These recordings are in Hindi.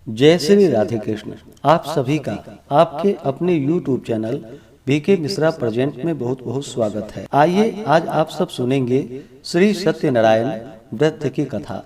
जय श्री राधे कृष्ण। आप सभी का आपके अपने YouTube channel BK Mishra present में बहुत बहुत स्वागत है। आइए आज आप सब सुनेंगे श्री सत्यनारायण व्रत की कथा।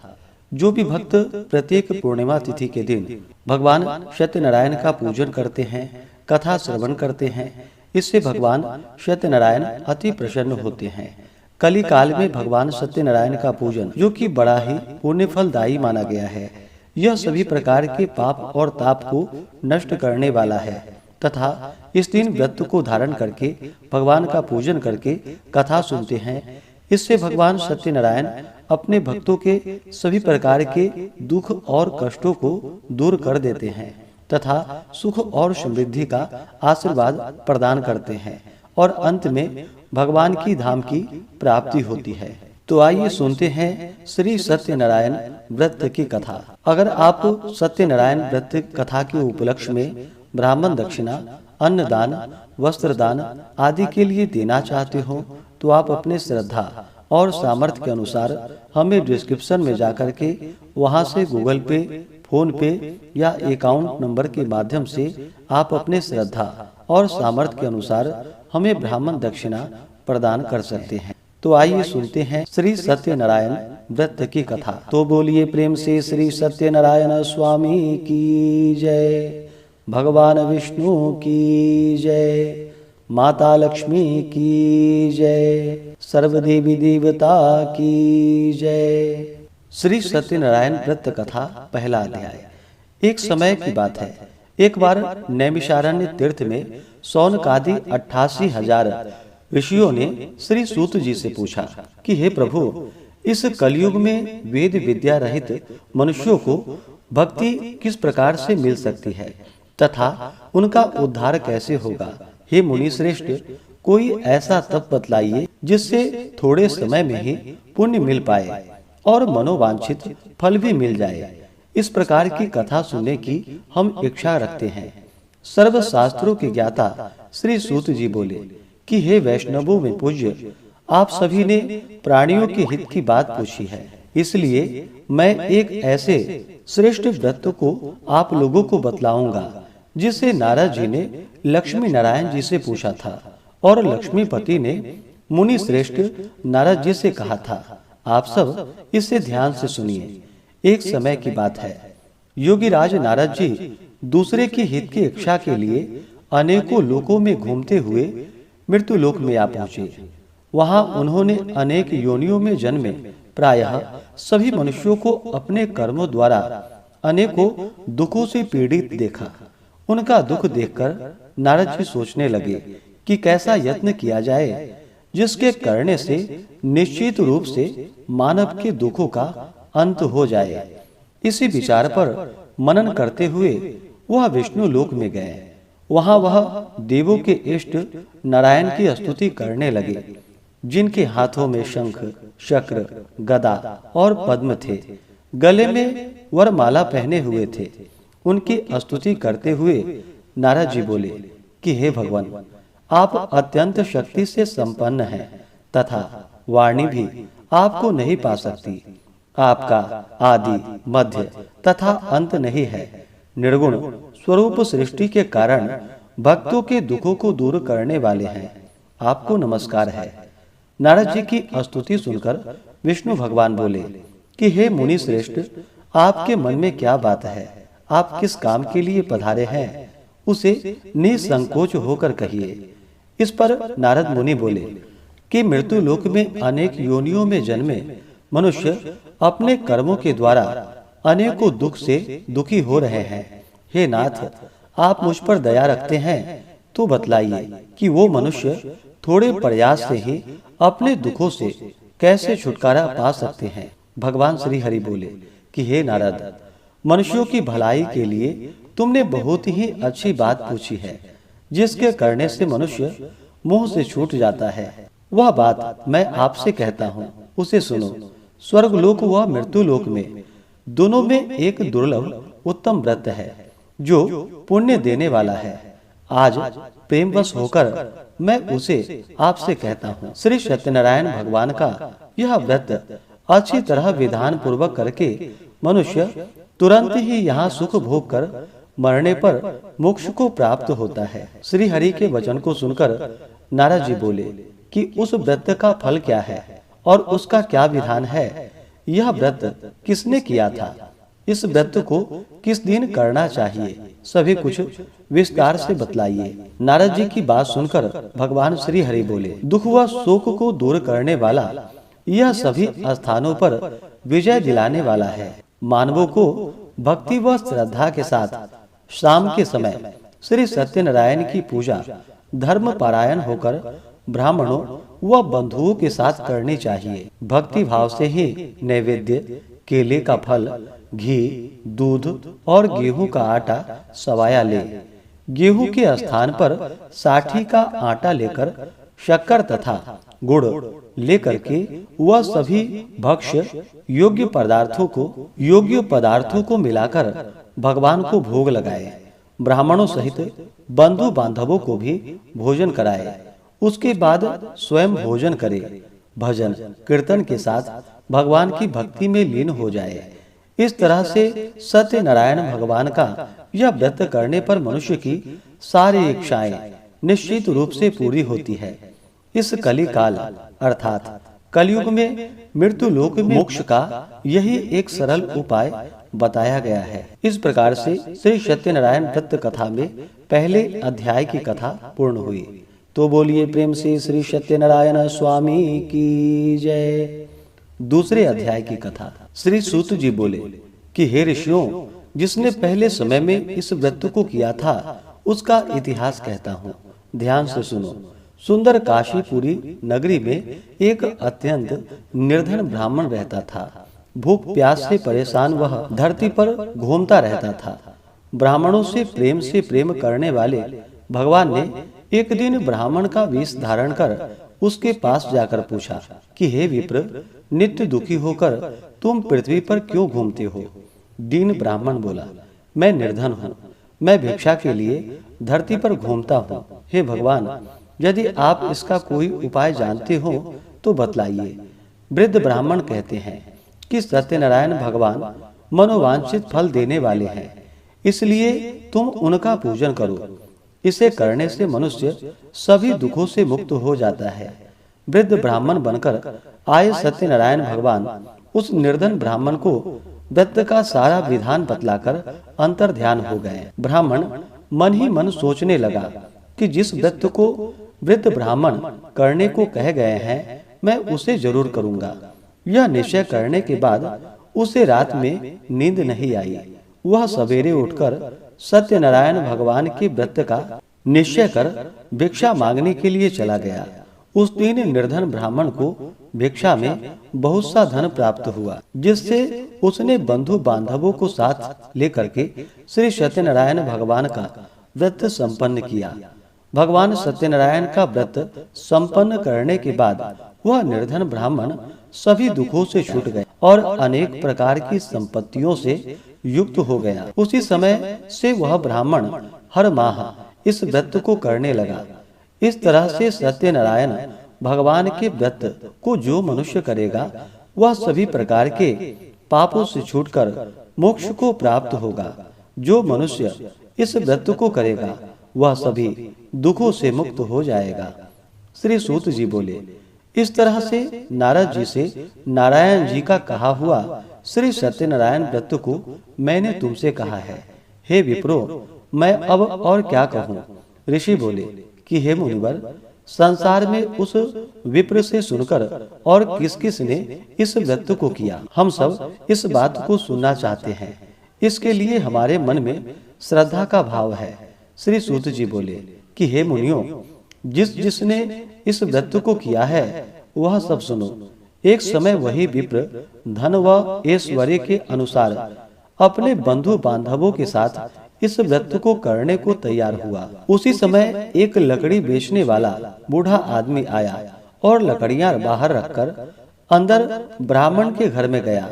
जो भी भक्त प्रत्येक पूर्णिमा तिथि के दिन भगवान सत्यनारायण का पूजन करते हैं, कथा श्रवण करते हैं, इससे भगवान सत्यनारायण अति प्रसन्न होते हैं। कली काल में भगवान सत्यनारायण का पूजन, जो कि बड़ा ही पुण्य फलदायी माना गया है, यह सभी प्रकार के पाप और ताप को नष्ट करने वाला है तथा इस दिन व्रत को धारण करके भगवान का पूजन करके कथा सुनते हैं, इससे भगवान सत्यनारायण अपने भक्तों के सभी प्रकार के दुख और कष्टों को दूर कर देते हैं तथा सुख और समृद्धि का आशीर्वाद प्रदान करते हैं और अंत में भगवान की धाम की प्राप्ति होती है। तो आइए सुनते हैं श्री सत्यनारायण व्रत की कथा। अगर आप सत्यनारायण व्रत कथा के उपलक्ष्य में ब्राह्मण दक्षिणा, अन्नदान, वस्त्रदान आदि के लिए देना चाहते हो तो आप अपने श्रद्धा और सामर्थ्य के अनुसार हमें डिस्क्रिप्शन में जाकर के वहां से गूगल पे, फोन पे या अकाउंट नंबर के माध्यम से आप अपने श्रद्धा और सामर्थ्य के अनुसार हमें ब्राह्मण दक्षिणा प्रदान कर सकते हैं। तो आइए सुनते हैं श्री सत्यनारायण व्रत की कथा। तो बोलिए प्रेम से श्री सत्यनारायण स्वामी की जय, भगवान विष्णु की जय, माता लक्ष्मी की जय, सर्वदेवी देवता की जय। श्री सत्यनारायण व्रत कथा पहला अध्याय। एक समय की बात है, एक बार नैमिषारण्य तीर्थ में सौनकादि 88,000 ऋषियों ने श्री सूत जी से पूछा कि हे प्रभु, इस कलयुग में वेद विद्या रहित मनुष्यों को भक्ति किस प्रकार से मिल सकती है तथा उनका उद्धार कैसे होगा। हे मुनि श्रेष्ठ, कोई ऐसा तप बतलाइए जिससे थोड़े समय में ही पुण्य मिल पाए और मनोवांछित फल भी मिल जाए। इस प्रकार की कथा सुनने की हम इच्छा रखते हैं। सर्व शास्त्रों के ज्ञाता श्री सूत जी बोले कि हे वैष्णवों में पूज्य, आप सभी ने प्राणियों के हित की बात पूछी है, इसलिए मैं एक ऐसे श्रेष्ठ व्रत को आप लोगों को बतलाऊंगा जिसे नारद जी ने लक्ष्मी नारायण जी से पूछा था और लक्ष्मीपति ने मुनि श्रेष्ठ नारद जी से कहा था। आप सब इसे ध्यान से सुनिए। एक समय की बात है, योगीराज नारद जी दूसरे के हित की इच्छा के लिए अनेकों लोकों में घूमते हुए मृत्यु लोक में आ पहुंचे। वहां उन्होंने अनेक योनियों में जन्मे प्रायः सभी मनुष्यों को अपने कर्मों द्वारा अनेकों दुखों से पीड़ित देखा। उनका दुख देखकर नारद जी सोचने लगे कि कैसा यत्न किया जाए जिसके करने से निश्चित रूप से मानव के दुखों का अंत हो जाए। इसी विचार पर मनन करते हुए वह विष्णु लोक में गए। वहां वह देवों के इष्ट नारायण की स्तुति करने लगे, जिनके हाथों में शंख, चक्र, गदा और पद्म थे, गले में वरमाला पहने हुए थे। उनकी स्तुति करते हुए नारद जी बोले कि हे भगवान, आप अत्यंत शक्ति से संपन्न हैं तथा वाणी भी आपको नहीं पा सकती। आपका आदि, मध्य तथा अंत नहीं है। निर्गुण स्वरूप सृष्टि के कारण भक्तों के दुखों को दूर करने वाले हैं। आपको नमस्कार है। नारद जी की स्तुति सुनकर विष्णु भगवान बोले कि हे मुनि श्रेष्ठ, आपके मन में क्या बात है, आप किस काम के लिए पधारे हैं, उसे निसंकोच होकर कहिए। इस पर नारद मुनि बोले कि मृत्यु लोक में अनेक योनियों में जन्मे मनुष्य अपने कर्मों के द्वारा अनेकों दुख से दुखी हो रहे हैं। हे नाथ, आप मुझ पर दया रखते हैं तो बतलाइए कि वो मनुष्य थोड़े प्रयास से ही अपने दुखों से कैसे छुटकारा पा सकते हैं। भगवान श्री हरि बोले कि हे नारद, मनुष्यों की भलाई के लिए तुमने बहुत ही अच्छी बात पूछी है, जिसके करने से मनुष्य मोह से छूट जाता है। वह बात मैं आपसे कहता हूँ, उसे सुनो। स्वर्ग लोक व मृत्यु लोक में दोनों में एक दुर्लभ उत्तम व्रत है जो पुण्य देने वाला है। आज प्रेमवश होकर मैं उसे आपसे कहता हूँ। श्री सत्यनारायण भगवान का यह व्रत अच्छी तरह विधान पूर्वक करके मनुष्य तुरंत ही यहाँ सुख भोग कर मरने पर मोक्ष को प्राप्त होता है। श्री हरि के वचन को सुनकर नारद जी बोले कि उस व्रत का फल क्या है और उसका क्या विधान है? यह व्रत किसने किया था? इस व्रत को किस दिन करना चाहिए? सभी कुछ विस्तार से बतलाइए। नारद जी की बात सुनकर भगवान श्री हरि बोले, दुख व शोक को दूर करने वाला यह सभी स्थानों पर विजय दिलाने वाला है। मानवों को भक्ति व श्रद्धा के साथ शाम के समय श्री सत्यनारायण की पूजा धर्म पारायण होकर ब्राह्मणों व बंधुओं के साथ करनी चाहिए। भक्ति भाव से ही नैवेद्य, केले का फल, घी, दूध और गेहूं का आटा सवाया ले। गेहूं के स्थान पर साठी का आटा लेकर शक्कर तथा गुड़ लेकर के वह सभी भक्ष्य योग्य पदार्थों को मिलाकर भगवान को भोग लगाए। ब्राह्मणों सहित बंधु बांधवों को भी भोजन कराए। उसके बाद स्वयं भोजन करे। भजन कीर्तन के साथ भगवान की भक्ति में लीन हो जाए। इस तरह से सत्यनारायण भगवान का यह व्रत करने पर मनुष्य की सारी इच्छाएं निश्चित रूप से पूरी होती है। इस कली काल अर्थात कलयुग में मृत्यु लोक में मोक्ष का यही एक सरल उपाय बताया गया है। इस प्रकार से श्री सत्यनारायण व्रत कथा में पहले अध्याय की कथा पूर्ण हुई। तो बोलिए प्रेम से श्री सत्यनारायण स्वामी की जय। दूसरे अध्याय की कथा। श्री सूत जी बोले कि हे ऋषियों, जिसने पहले समय में इस व्रत को किया था उसका इतिहास कहता हूँ, ध्यान से सुनो। सुंदर काशीपुरी नगरी में एक अत्यंत निर्धन ब्राह्मण रहता था। भूख प्यास से परेशान वह धरती पर घूमता रहता था। ब्राह्मणों से प्रेम करने वाले भगवान ने एक दिन ब्राह्मण का वेश धारण कर उसके पास जाकर पूछा कि हे विप्र, नित्य दुखी होकर तुम पृथ्वी पर क्यों घूमते हो? दीन ब्राह्मण बोला, मैं निर्धन हूँ, मैं भिक्षा के लिए धरती पर घूमता हूँ। हे भगवान, यदि आप इसका कोई उपाय जानते हो तो बतलाइए। वृद्ध ब्राह्मण कहते हैं कि सत्यनारायण भगवान मनोवांछित फल देने वाले हैं, इसलिए तुम उनका पूजन करो। इसे करने से मनुष्य सभी दुखों से मुक्त हो जाता है। वृद्ध ब्राह्मण बनकर आए सत्यनारायण भगवान उस निर्धन ब्राह्मण को व्रत का सारा विधान बतलाकर अंतर ध्यान हो गए। ब्राह्मण मन ही मन सोचने लगा कि जिस व्रत को वृद्ध ब्राह्मण करने को कह गए हैं, मैं उसे जरूर करूंगा। यह निश्चय करने के बाद उसे रात में नींद नहीं आई। वह सवेरे उठकर सत्यनारायण भगवान के व्रत का निश्चय कर भिक्षा मांगने के लिए चला गया। उस दिन निर्धन ब्राह्मण को भिक्षा में बहुत सा धन प्राप्त हुआ, जिससे उसने बंधु बांधवों को साथ लेकर के श्री सत्यनारायण भगवान का व्रत संपन्न किया। भगवान सत्यनारायण का व्रत संपन्न करने के बाद वह निर्धन ब्राह्मण सभी दुखों से छूट गया और अनेक प्रकार की संपत्तियों से युक्त हो गया। उसी समय से वह ब्राह्मण हर माह इस व्रत को करने लगा। इस तरह से सत्यनारायण भगवान के व्रत को जो मनुष्य करेगा वह सभी प्रकार के पापों से छूटकर मोक्ष को प्राप्त होगा। जो मनुष्य इस व्रत को करेगा वह सभी दुखों से मुक्त हो जाएगा। श्री सूत जी बोले, इस तरह से नारद जी से नारायण जी का कहा हुआ श्री सत्यनारायण व्रत को मैंने तुमसे कहा है। हे विप्रो, मैं अब और क्या कहूँ? ऋषि बोले कि हे मुनिवर, संसार में उस विप्र से सुनकर और किस किस ने इस व्रत को किया, हम सब इस बात को सुनना चाहते हैं। इसके लिए हमारे मन में श्रद्धा का भाव है। श्री सूत जी बोले कि हे मुनियों, जिसने इस व्रत को किया है वह सब सुनो। एक समय वही विप्र धन व ऐश्वर्य के अनुसार अपने बंधु बांधवों के साथ इस व्रत को करने को तैयार हुआ। उसी समय एक लकड़ी बेचने वाला बूढ़ा आदमी आया और लकड़ियां बाहर रखकर अंदर ब्राह्मण के घर में गया।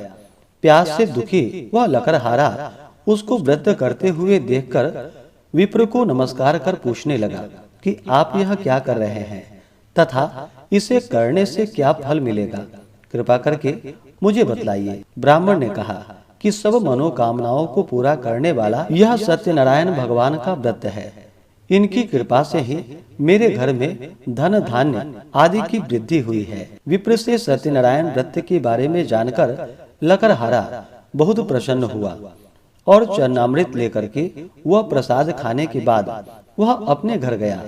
प्यास से दुखी वह लकड़हारा उसको व्रत करते हुए देखकर विप्र को नमस्कार कर पूछने लगा कि आप यह क्या कर रहे हैं तथा इसे करने से क्या फल मिलेगा, कृपा करके मुझे बतलाइए। ब्राह्मण ने कहा, कि सब मनोकामनाओं को पूरा करने वाला यह सत्यनारायण भगवान का व्रत है। इनकी कृपा से ही मेरे घर में धन धान्य आदि की वृद्धि हुई है। विप्र से सत्यनारायण व्रत के बारे में जानकर लकड़हारा बहुत प्रसन्न हुआ और चरणामृत लेकर के वह प्रसाद खाने के बाद वह अपने घर गया।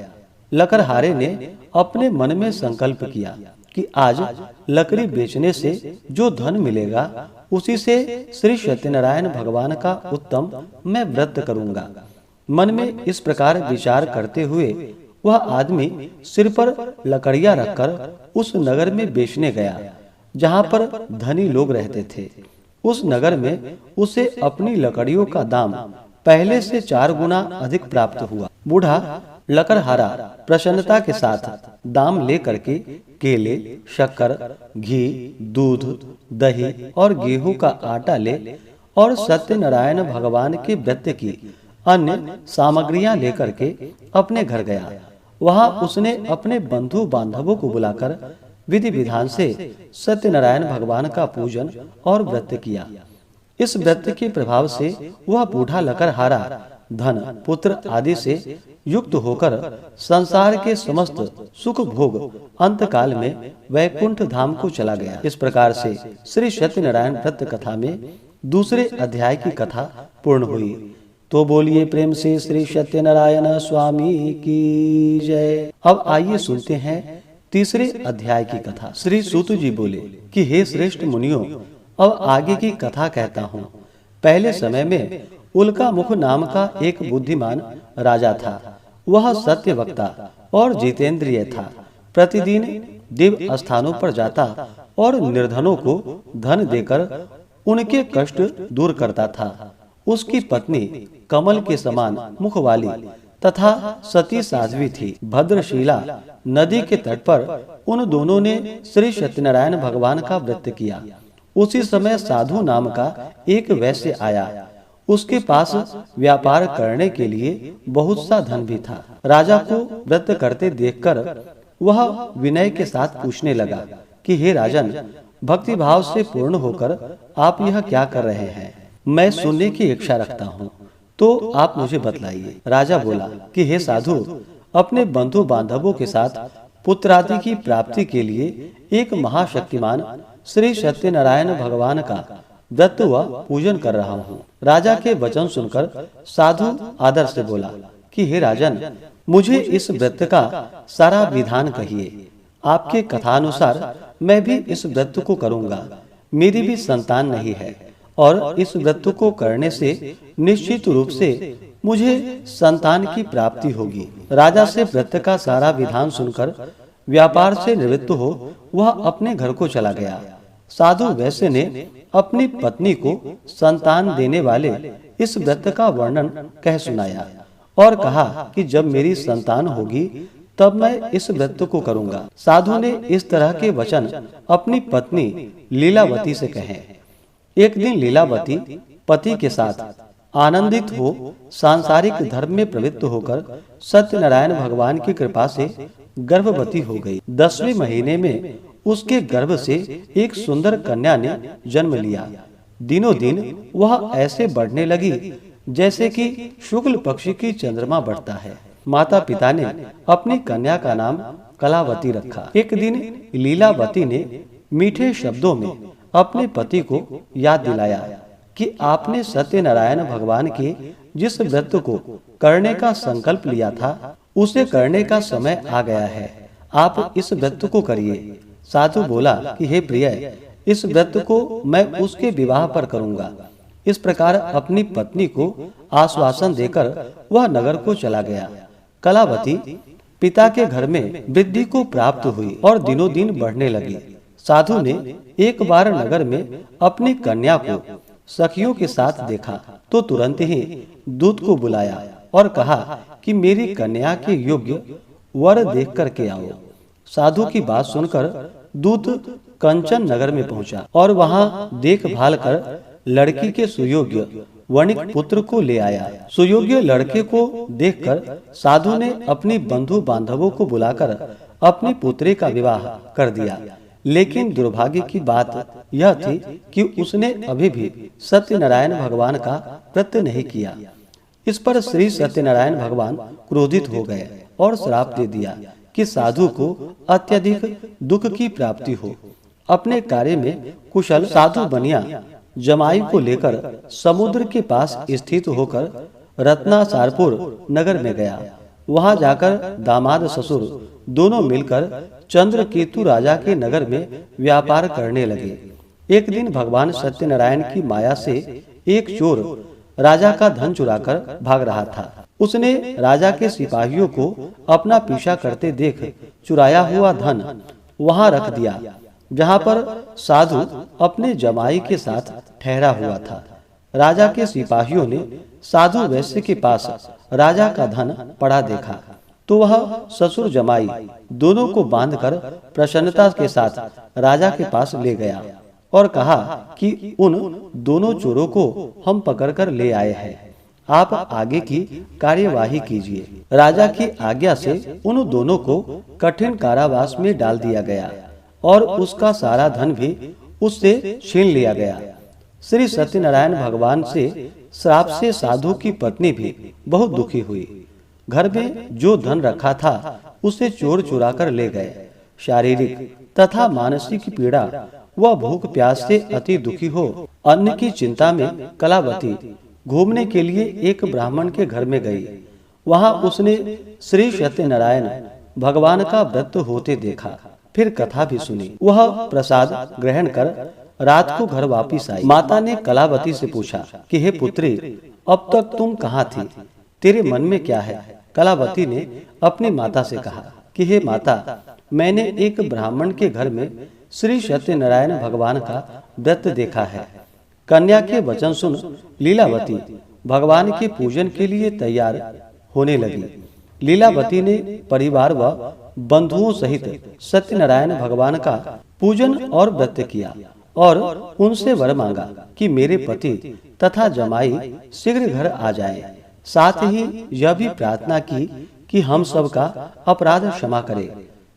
लकड़हारे ने अपने मन में संकल्प किया कि आज लकड़ी बेचने से जो धन मिलेगा उसी से श्री सत्यनारायण भगवान का उत्तम मैं व्रत करूंगा। मन में इस प्रकार विचार करते हुए वह आदमी सिर पर लकड़ियां रखकर उस नगर में बेचने गया जहाँ पर धनी लोग रहते थे। उस नगर में उसे अपनी लकड़ियों का दाम पहले से 4 गुना अधिक प्राप्त हुआ। बूढ़ा लकड़हारा प्रसन्नता के साथ दाम ले करके केले, शक्कर, घी, दूध, दही और गेहूं का आटा ले और सत्यनारायण भगवान के व्रत की अन्य सामग्रियां लेकर के अपने घर गया। वहां उसने अपने बंधु बांधवों को बुलाकर विधि विधान से सत्यनारायण भगवान का पूजन और व्रत किया। इस व्रत के प्रभाव से वह बूढ़ा लकड़हारा धन, पुत्र आदि से युक्त होकर संसार के समस्त सुख भोग अंतकाल में वैकुंठ धाम को चला गया। इस प्रकार से श्री सत्यनारायण व्रत कथा में दूसरे अध्याय की कथा पूर्ण हुई। तो बोलिए प्रेम से श्री सत्यनारायण स्वामी की जय। अब आइए सुनते हैं तीसरे अध्याय की कथा। श्री सूत जी बोले कि हे श्रेष्ठ मुनियों, अब आगे की कथा कहता हूँ। पहले समय में उल्का मुख नाम का एक बुद्धिमान राजा था। वह सत्य वक्ता और जितेंद्रिय था। प्रतिदिन दिव्य स्थानों पर जाता और निर्धनों को धन देकर उनके कष्ट दूर करता था। उसकी पत्नी कमल के समान मुख वाली तथा सती साध्वी थी। भद्रशिला नदी के तट पर उन दोनों ने श्री सत्यनारायण भगवान का व्रत किया। उसी समय साधु नाम का एक वैश्य आया। उसके पास व्यापार करने के लिए बहुत सा धन भी था। राजा को व्रत करते देखकर वह विनय के साथ पूछने लगा कि हे राजन, भक्ति भाव से पूर्ण होकर आप यह क्या कर रहे हैं? मैं सुनने की इच्छा रखता हूँ, तो आप मुझे बतलाइए। राजा बोला कि हे साधु, अपने बंधु बांधवों के साथ पुत्रादि की प्राप्ति के लिए एक महाशक्तिमान श्री सत्यनारायण भगवान का व्रत व पूजन कर रहा हूँ। राजा के वचन सुनकर साधु आदर से बोला कि हे राजन, मुझे इस व्रत का सारा विधान कहिए। आपके कथानुसार मैं भी इस व्रत को करूँगा। मेरी भी संतान नहीं है और इस व्रत को करने से निश्चित रूप से मुझे संतान की प्राप्ति होगी। राजा से व्रत का सारा विधान सुनकर व्यापार से निवृत्त हो वह अपने घर को चला गया। साधु वैश्य ने अपनी पत्नी को संतान देने वाले इस व्रत का वर्णन कह सुनाया और कहा कि जब मेरी संतान होगी तब मैं इस व्रत को करूंगा। साधु ने इस तरह के वचन अपनी पत्नी लीलावती से कहे। एक दिन लीलावती पति के साथ आनंदित हो सांसारिक धर्म में प्रवृत्त होकर सत्यनारायण भगवान की कृपा से गर्भवती हो गई। 10वें महीने में उसके गर्भ से एक सुंदर कन्या ने जन्म लिया। दिनों दिन वह ऐसे बढ़ने लगी जैसे कि शुक्ल पक्ष की चंद्रमा बढ़ता है। माता पिता ने अपनी कन्या का नाम कलावती रखा। एक दिन लीलावती ने मीठे शब्दों में अपने पति को याद दिलाया कि आपने सत्यनारायण भगवान के जिस व्रत को करने का संकल्प लिया था उसे करने का समय आ गया है। आप इस व्रत को करिए। साधु बोला कि हे प्रिय, इस व्रत को मैं उसके विवाह पर करूंगा। इस प्रकार अपनी पत्नी को आश्वासन देकर वह नगर को चला गया। कलावती पिता के घर में वृद्धि को प्राप्त हुई और दिनों दिन बढ़ने लगी। साधु ने एक बार नगर में अपनी कन्या को सखियों के साथ देखा तो तुरंत ही दूत को बुलाया और कहा कि मेरी कन्या के योग्य वर देख कर के आओ। साधु की बात सुनकर दूत कंचन नगर में पहुंचा और वहां देखभाल कर लड़की के सुयोग्य वणिक पुत्र को ले आया। सुयोग्य लड़के को देखकर साधु ने अपनी बंधु बांधवों को बुलाकर अपनी पुत्री का विवाह कर दिया। लेकिन दुर्भाग्य की बात यह थी कि उसने अभी भी सत्यनारायण भगवान का व्रत नहीं किया। इस पर श्री सत्यनारायण भगवान क्रोधित हो गए और श्राप दे दिया कि साधु को अत्यधिक दुख की प्राप्ति हो। अपने कार्य में कुशल साधु बनिया जमाई को लेकर समुद्र के पास स्थित होकर रत्नासारपुर नगर में गया। वहां जाकर दामाद ससुर दोनों मिलकर चंद्रकेतु राजा के नगर में व्यापार करने लगे। एक दिन भगवान सत्यनारायण की माया से एक चोर राजा का धन चुराकर भाग रहा था। उसने राजा के सिपाहियों को अपना पीछा करते देख चुराया हुआ धन वहां रख दिया, जहां पर साधु अपने जमाई के साथ ठहरा हुआ था। राजा के सिपाहियों ने साधु वैश्य के पास राजा का धन पड़ा देखा तो वह ससुर जमाई दोनों को बांधकर प्रसन्नता के साथ राजा के पास ले गया और कहा कि उन दोनों चोरों को हम पकड़कर ले आए हैं, आप आगे की कार्यवाही कीजिए। राजा की आज्ञा से उन दोनों को कठिन कारावास में डाल दिया गया और उसका सारा धन भी उससे छीन लिया गया। श्री सत्यनारायण भगवान से श्राप से साधु की पत्नी भी बहुत दुखी हुई। घर में जो धन रखा था उसे चोर चुरा कर ले गए। शारीरिक तथा मानसिक पीड़ा व भूख प्यास से अति दुखी हो अन्न की चिंता में कलावती घूमने के लिए एक ब्राह्मण के घर में गई। वहां उसने श्री सत्यनारायण भगवान का व्रत होते देखा, फिर कथा भी सुनी। वह प्रसाद ग्रहण कर रात को घर वापिस आई। माता ने कलावती से पूछा कि हे पुत्री, अब तक तुम कहाँ थी, तेरे मन में क्या है? कलावती ने अपनी माता से कहा कि हे माता, मैंने एक ब्राह्मण के घर में श्री सत्यनारायण भगवान का व्रत देखा है। कन्या के वचन सुन लीलावती भगवान के पूजन के लिए तैयार होने लगी। लीलावती ने परिवार व बंधुओं सहित सत्यनारायण भगवान का पूजन और व्रत किया और उनसे वर मांगा कि मेरे पति तथा जमाई शीघ्र घर आ जाएं। साथ ही यह भी प्रार्थना की कि हम सब का अपराध क्षमा करे।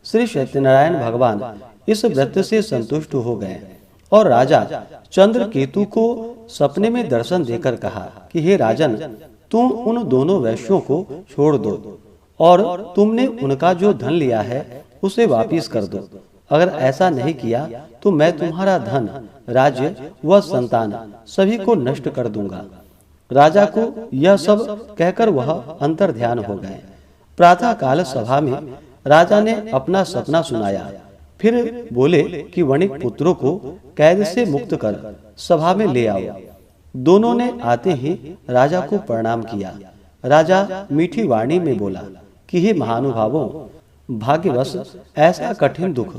श्री सत्यनारायण भगवान इस व्रत से संतुष्ट हो गए और राजा चंद्रकेतु को सपने में दर्शन देकर कहा कि हे राजन, तुम उन दोनों वैश्यों को छोड़ दो और तुमने उनका जो धन लिया है उसे वापिस कर दो। अगर ऐसा नहीं किया तो मैं तुम्हारा धन, राज्य व संतान सभी को नष्ट कर दूंगा। राजा को यह सब कहकर वह अंतर ध्यान हो गए। प्रातः काल सभा में राजा ने अपना सपना सुनाया, फिर बोले कि वणिक पुत्रों को कैद से मुक्त कर सभा में ले आओ। दोनों ने आते ही राजा को प्रणाम किया। राजा मीठी वाणी में बोला कि हे महानुभावों, भाग्यवश ऐसा कठिन दुख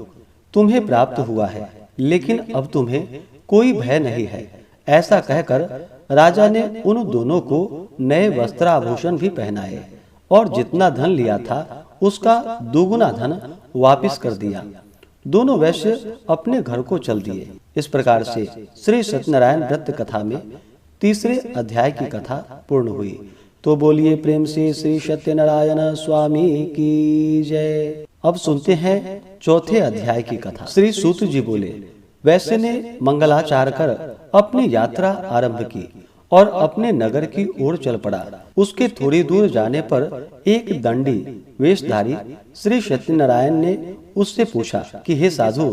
तुम्हें प्राप्त हुआ है, लेकिन अब तुम्हें कोई भय नहीं है। ऐसा कहकर राजा ने उन दोनों को नए वस्त्राभूषण भी पहनाए और जितना धन लिया था उसका दोगुना धन वापिस कर दिया। दोनों वैश्य अपने घर को चल दिए। इस प्रकार से श्री सत्यनारायण व्रत कथा में तीसरे अध्याय की कथा पूर्ण हुई। तो बोलिए प्रेम से श्री सत्यनारायण स्वामी की जय। अब सुनते हैं चौथे अध्याय की कथा। श्री सूत जी बोले, वैश्य ने मंगलाचार कर अपनी यात्रा आरंभ की और अपने नगर की ओर चल पड़ा। उसके थोड़ी दूर जाने पर एक दंडी वेशधारी श्री सत्यनारायण ने उससे पूछा कि हे साधु,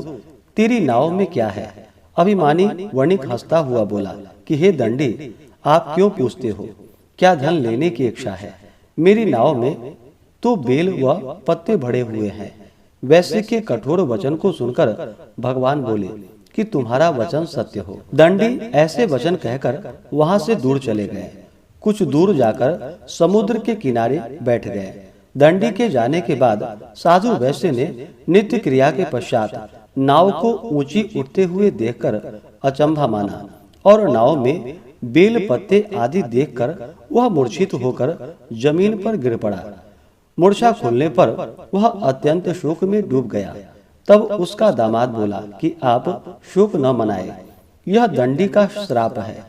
तेरी नाव में क्या है? अभिमानी वणिक हंसता हुआ बोला कि हे दंडी, आप क्यों पूछते हो? क्या धन लेने की इच्छा है? मेरी नाव में तो बेल व पत्ते भरे हुए हैं। वैश्य के कठोर वचन को सुनकर भगवान बोले कि तुम्हारा वचन सत्य हो। दंडी ऐसे वचन कहकर वहां से दूर चले गए। कुछ दूर जाकर समुद्र के किनारे बैठ गए। दंडी के जाने के बाद साधु वैश्य ने नित्य क्रिया के पश्चात नाव को ऊंची उठते हुए देखकर अचंभा माना और नाव में बेल पत्ते आदि देखकर वह मूर्छित होकर जमीन पर गिर पड़ा। मूर्छा खुलने पर वह अत्यंत शोक में डूब गया। तब उसका दामाद बोला कि आप शोक न मनाए, यह दंडी का श्राप है,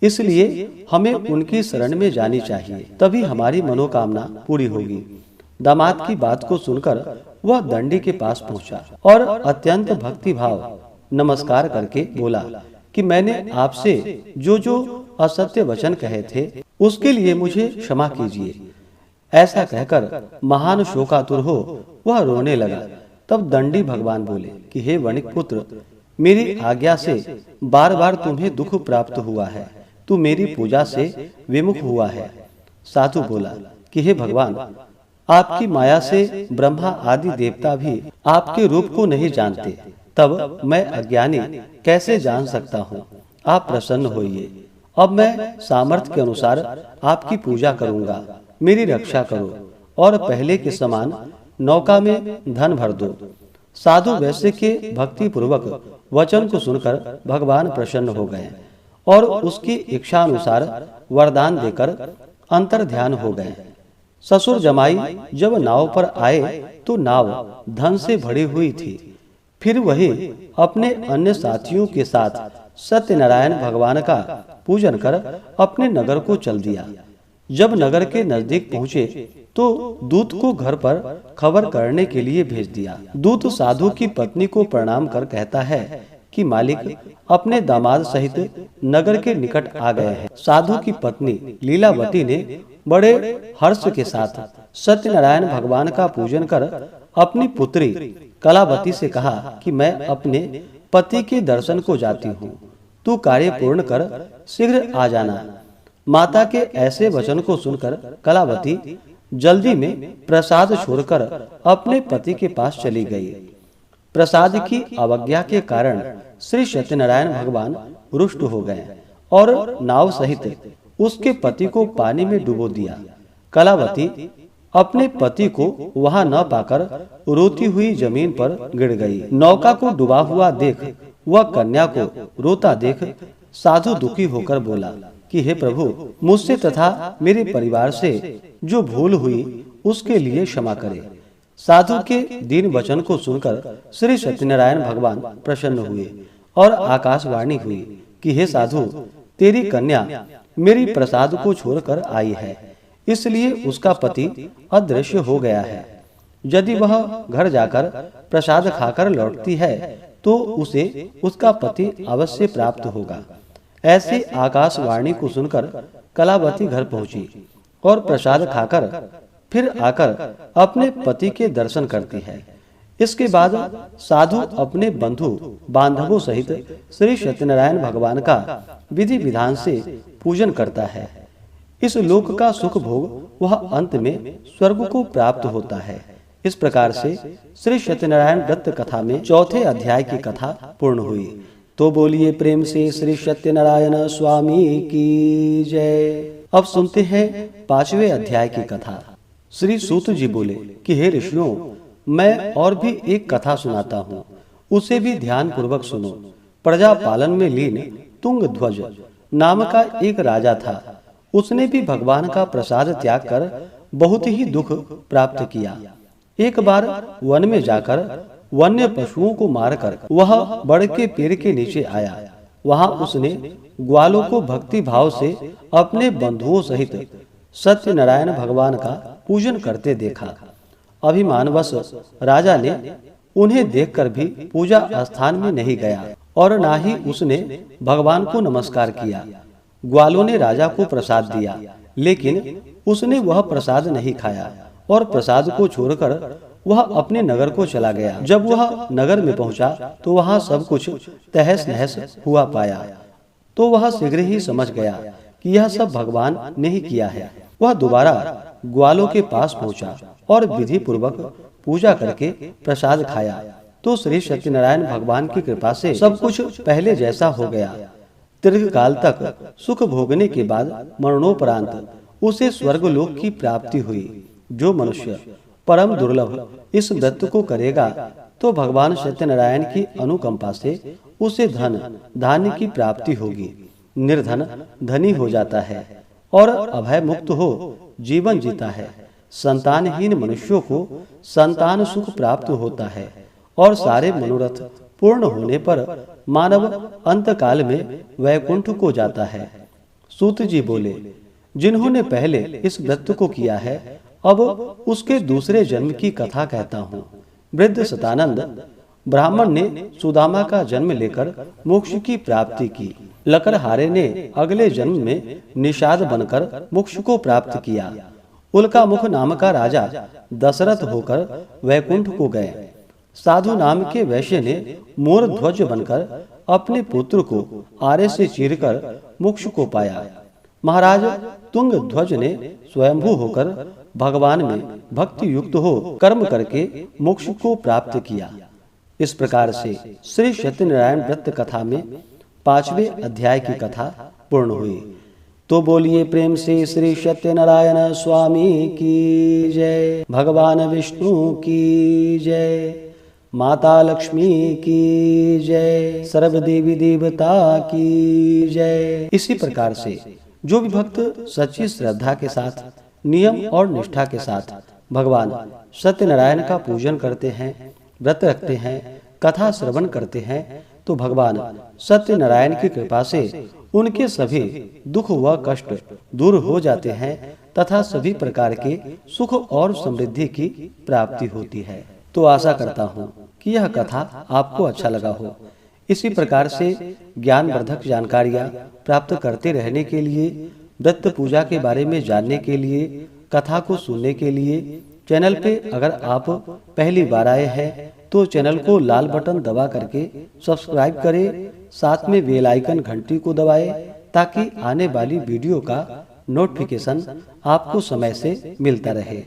इसलिए हमें उनकी शरण में जानी चाहिए, तभी हमारी मनोकामना पूरी होगी। दामाद की बात को सुनकर वह दंडी के पास पहुंचा और अत्यंत भक्ति भाव नमस्कार करके बोला कि मैंने आपसे जो जो असत्य वचन कहे थे उसके लिए मुझे क्षमा कीजिए। ऐसा कहकर महान शोकातुर हो वह रोने लगा। तब दंडी भगवान बोले कि हे वणिक पुत्र, मेरी आज्ञा से बार बार तुम्हें दुख प्राप्त हुआ है, तू मेरी पूजा से विमुख हुआ है। साधु बोला कि हे भगवान, आपकी माया से ब्रह्मा आदि देवता भी आपके रूप को नहीं जानते, तब मैं अज्ञानी कैसे जान सकता हूँ। आप प्रसन्न होइए। अब मैं सामर्थ्य के अनुसार आपकी पूजा करूंगा, मेरी रक्षा करो और पहले के समान नौका में धन भर दो। साधु वैश्य के भक्ति पूर्वक वचन को सुनकर भगवान प्रसन्न हो गए और उसकी इच्छा अनुसार वरदान देकर अंतर ध्यान हो गए। ससुर जमाई जब नाव पर आए तो नाव धन से भरी हुई थी। फिर वही अपने अन्य साथियों के साथ सत्यनारायण भगवान का पूजन कर अपने नगर को चल दिया। जब नगर के नजदीक पहुँचे तो दूत को घर पर खबर करने के लिए भेज दिया। दूत साधु की पत्नी को प्रणाम कर कहता है कि मालिक अपने दामाद सहित नगर के निकट आ गए हैं। साधु की पत्नी लीलावती ने बड़े हर्ष के साथ सत्यनारायण भगवान का पूजन कर अपनी पुत्री कलावती से कहा कि मैं अपने पति के दर्शन को जाती हूँ, तू कार्य पूर्ण कर शीघ्र आ जाना। माता के ऐसे वचन को सुनकर कलावती जल्दी में प्रसाद छोड़कर अपने पति के पास चली गई। प्रसाद की अवज्ञा के कारण श्री सत्यनारायण भगवान रुष्ट हो गए और नाव सहित उसके पति को पानी में डुबो दिया। कलावती अपने पति को वहां न पाकर रोती हुई जमीन पर गिर गई। नौका को डूबा हुआ देख वह कन्या को रोता देख साधु दुखी होकर बोला कि हे प्रभु, मुझसे तथा मेरे परिवार से जो भूल हुई उसके लिए क्षमा करे। साधु के दीन वचन को सुनकर श्री सत्यनारायण भगवान प्रसन्न हुए और आकाशवाणी हुई कि हे साधु, तेरी कन्या मेरी प्रसाद को छोड़कर आई है, इसलिए उसका पति अदृश्य हो गया है। यदि वह घर जाकर प्रसाद खाकर लौटती है तो उसे उसका पति अवश्य प्राप्त होगा। ऐसी आकाशवाणी को सुनकर कलावती घर पहुंची और प्रसाद खाकर फिर आकर अपने पति के दर्शन करती है। इसके बाद साधु अपने बंधु बांधवों सहित श्री सत्यनारायण भगवान का विधि विधान से पूजन करता है। इस लोक का सुख भोग वह अंत में स्वर्ग को प्राप्त होता है। इस प्रकार से श्री सत्यनारायण व्रत कथा में चौथे अध्याय की कथा पूर्ण हुई। तो बोलिए प्रेम से श्री सत्यनारायण स्वामी की जय। अब सुनते हैं पांचवें अध्याय की कथा। श्री सूत जी बोले कि हे ऋषियों, मैं और भी एक कथा सुनाता हूँ, उसे भी ध्यान पूर्वक सुनो। प्रजा पालन में लीन तुंगध्वज नाम का एक राजा था। उसने भी भगवान का प्रसाद त्याग कर बहुत ही दुख प्राप्त किया। एक बार वन में जाकर वन्य पशुओं को मारकर वह बड़ के पेड़ के नीचे आया। वहां उसने ग्वालों को भक्ति भाव से अपने बंधुओं सहित सत्यनारायण भगवान का पूजन करते देखा। अभिमानवश राजा ने उन्हें देखकर भी पूजा स्थान में नहीं गया और ना ही उसने भगवान को नमस्कार किया। ग्वालों ने राजा को प्रसाद दिया, लेकिन उसने वह प्रसाद नहीं खाया और प्रसाद को छोड़कर वह अपने नगर को चला गया। जब वह नगर में पहुंचा तो वहां सब कुछ तहस नहस हुआ पाया, तो वह शीघ्र ही समझ गया कि यह सब भगवान ने ही किया है। वह दोबारा ग्वालों के पास पहुंचा और विधि पूर्वक पूजा करके प्रसाद खाया, तो श्री सत्यनारायण भगवान की कृपा से सब कुछ पहले जैसा हो गया। दीर्घ काल तक सुख भोगने के बाद मरणोपरांत उसे स्वर्गलोक की प्राप्ति हुई। जो मनुष्य परम दुर्लभ इस व्रत को करेगा तो भगवान सत्यनारायण की अनुकंपा से उसे धन धान्य की प्राप्ति होगी। निर्धन धनी हो जाता है और अभय मुक्त हो जीवन जीता है। संतानहीन मनुष्यों को संतान सुख प्राप्त होता है और सारे मनोरथ पूर्ण होने पर मानव अंत काल में वैकुंठ को जाता है। सूत जी बोले, जिन्होंने पहले इस व्रत को किया है अब उसके दूसरे जन्म की कथा कहता हूँ। वृद्ध सतानंद ब्राह्मण ने सुदामा का जन्म लेकर मोक्ष की प्राप्ति की। लकड़हारे ने अगले जन्म में निषाद बनकर मोक्ष को प्राप्त किया। उल्का मुख नाम का राजा दशरथ होकर वैकुंठ को गए। साधु नाम के वैश्य ने मोर ध्वज बनकर अपने पुत्र को आरे से चीरकर मोक्ष को पाया। महाराज तुंग ध्वज ने स्वयंभू होकर भगवान में भक्ति युक्त हो कर्म करके मोक्ष को प्राप्त किया। इस प्रकार से श्री सत्यनारायण व्रत कथा में 5वें अध्याय की कथा पूर्ण हुई। तो बोलिए प्रेम से श्री सत्यनारायण स्वामी की जय, भगवान विष्णु की जय, माता लक्ष्मी की जय, सर्व देवी देवता की जय। इसी प्रकार से जो भी भक्त सच्ची श्रद्धा के साथ, नियम और निष्ठा के साथ भगवान सत्यनारायण का पूजन करते हैं, व्रत रखते हैं, कथा श्रवण करते हैं, तो भगवान सत्यनारायण की कृपा से उनके सभी दुख व कष्ट दूर हो जाते हैं तथा सभी प्रकार के सुख और समृद्धि की प्राप्ति होती है। तो आशा करता हूँ कि यह कथा आपको अच्छा लगा हो। इसी प्रकार से ज्ञानवर्धक जानकारियाँ प्राप्त करते रहने के लिए, व्रत पूजा के बारे में जानने के लिए, कथा को सुनने के लिए चैनल पे अगर आप पहली बार आए हैं तो चैनल को लाल बटन दबा करके सब्सक्राइब करें, साथ में बेल आइकन घंटी को दबाएं ताकि आने वाली वीडियो का नोटिफिकेशन आपको समय से मिलता रहे।